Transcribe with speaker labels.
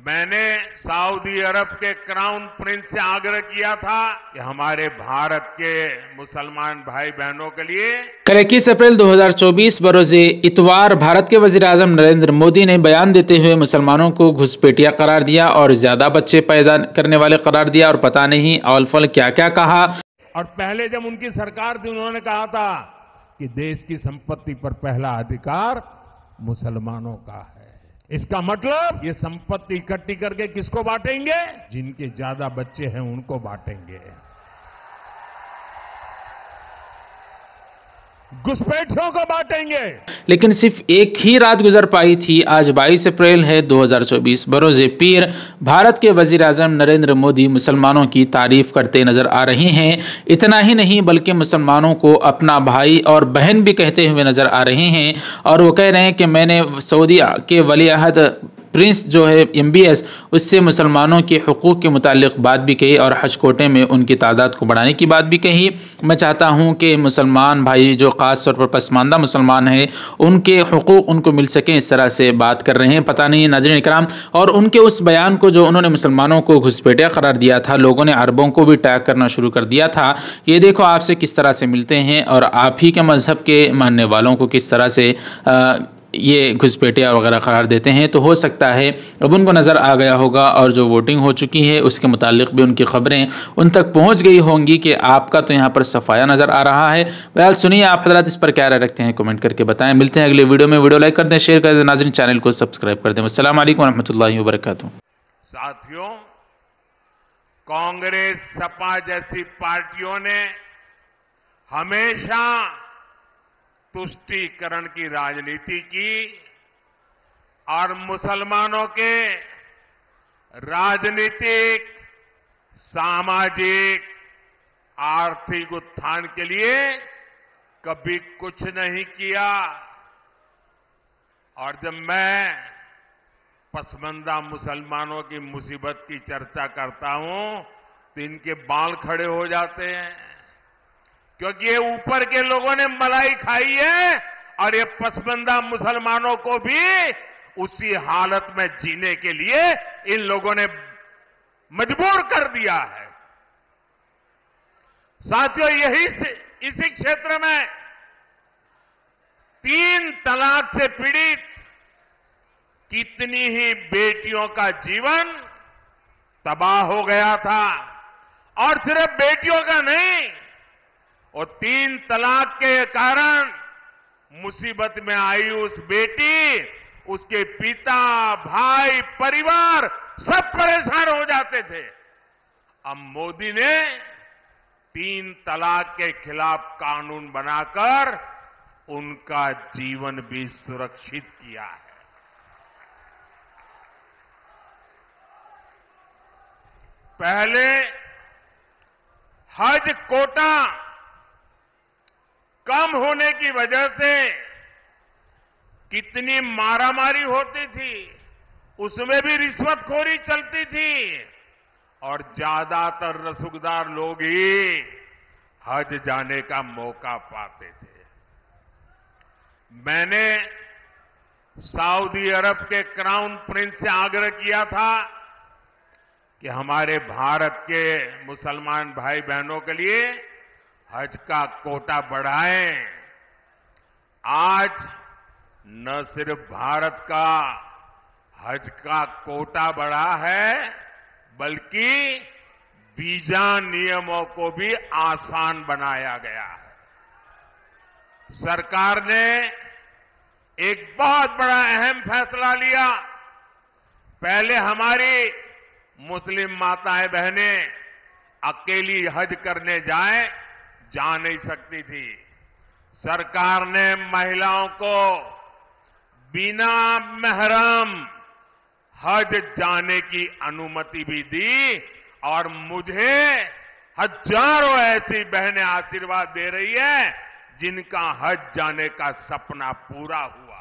Speaker 1: मैंने सऊदी अरब के crown Prince से आग्रह किया था कि हमारे भारत के मुसलमान भाई बहनों के लिए
Speaker 2: कल 21 अप्रैल 2024 बरोज इतवार भारत के वजीर आजम नरेंद्र मोदी ने बयान देते हुए मुसलमानों को घुसपैठिया करार दिया और ज्यादा बच्चे पैदा करने वाले करार दिया और पता नहीं औलफल क्या क्या कहा।
Speaker 1: और पहले जब उनकी सरकार थी उन्होंने कहा था कि देश की संपत्ति पर पहला अधिकार मुसलमानों का है। इसका मतलब ये संपत्ति इकट्ठी करके किसको बांटेंगे? जिनके ज्यादा बच्चे हैं उनको बांटेंगे। घुसपैठियों को बांटेंगे।
Speaker 2: लेकिन सिर्फ एक ही रात गुजर पाई थी। आज 22 अप्रैल है 2024 बरोज़े पीर भारत के वजीर आजम नरेंद्र मोदी मुसलमानों की तारीफ करते नजर आ रहे हैं। इतना ही नहीं बल्कि मुसलमानों को अपना भाई और बहन भी कहते हुए नजर आ रहे हैं। और वो कह रहे हैं कि मैंने सऊदीया के वलीअहद प्रिंस जो है MBS उससे मुसलमानों के हुकूक के मुतालिक बात भी कही और हज कोटे में उनकी तादाद को बढ़ाने की बात भी कही। मैं चाहता हूं कि मुसलमान भाई जो ख़ास तौर पर पसमानदा मुसलमान हैं उनके हुकूक उनको मिल सकें, इस तरह से बात कर रहे हैं। पता नहीं नाज़रीन इकराम, और उनके उस बयान को जो उन्होंने मुसलमानों को घुसपैठिया करार दिया था, लोगों ने अरबों को भी टैग करना शुरू कर दिया था। ये देखो आपसे किस तरह से मिलते हैं और आप ही के मज़हब के मानने वालों को किस तरह से ये घुसपैठिया वगैरह करार देते हैं। तो हो सकता है अब उनको नज़र आ गया होगा और जो वोटिंग हो चुकी है उसके मुतालिक भी उनकी खबरें उन तक पहुंच गई होंगी कि आपका तो यहाँ पर सफाया नज़र आ रहा है। बहरहाल सुनिए आप हजरात इस पर क्या राय रखते हैं, कमेंट करके बताएं। मिलते हैं अगले वीडियो में। वीडियो लाइक कर दें, शेयर कर दें, नाज़रीन चैनल को सब्सक्राइब कर दें। अस्सलाम वालेकुम रहमतुल्लाहि व बरकातुहू।
Speaker 1: साथियों, कांग्रेस सपा जैसी पार्टियों ने हमेशा तुष्टीकरण की राजनीति की और मुसलमानों के राजनीतिक, सामाजिक, आर्थिक उत्थान के लिए कभी कुछ नहीं किया। और जब मैं पसमानदा मुसलमानों की मुसीबत की चर्चा करता हूं तो इनके बाल खड़े हो जाते हैं, क्योंकि ये ऊपर के लोगों ने मलाई खाई है और ये पसमानदा मुसलमानों को भी उसी हालत में जीने के लिए इन लोगों ने मजबूर कर दिया है। साथियों, इसी क्षेत्र में 3 तलाक से पीड़ित कितनी ही बेटियों का जीवन तबाह हो गया था। और सिर्फ बेटियों का नहीं, और 3 तलाक के कारण मुसीबत में आई उस बेटी, उसके पिता, भाई, परिवार सब परेशान हो जाते थे। अब मोदी ने 3 तलाक के खिलाफ कानून बनाकर उनका जीवन भी सुरक्षित किया है। पहले हज कोटा कम होने की वजह से कितनी मारामारी होती थी, उसमें भी रिश्वतखोरी चलती थी और ज्यादातर रसूखदार लोग ही हज जाने का मौका पाते थे। मैंने सऊदी अरब के क्राउन प्रिंस से आग्रह किया था कि हमारे भारत के मुसलमान भाई बहनों के लिए हज का कोटा बढ़ाएं। आज न सिर्फ भारत का हज का कोटा बढ़ा है, बल्कि वीजा नियमों को भी आसान बनाया गया है। सरकार ने एक बहुत बड़ा अहम फैसला लिया। पहले हमारी मुस्लिम माताएं बहनें अकेली हज करने जा नहीं सकती थी। सरकार ने महिलाओं को बिना महरम हज जाने की अनुमति भी दी और मुझे हजारों ऐसी बहनें आशीर्वाद दे रही है जिनका हज जाने का सपना पूरा हुआ।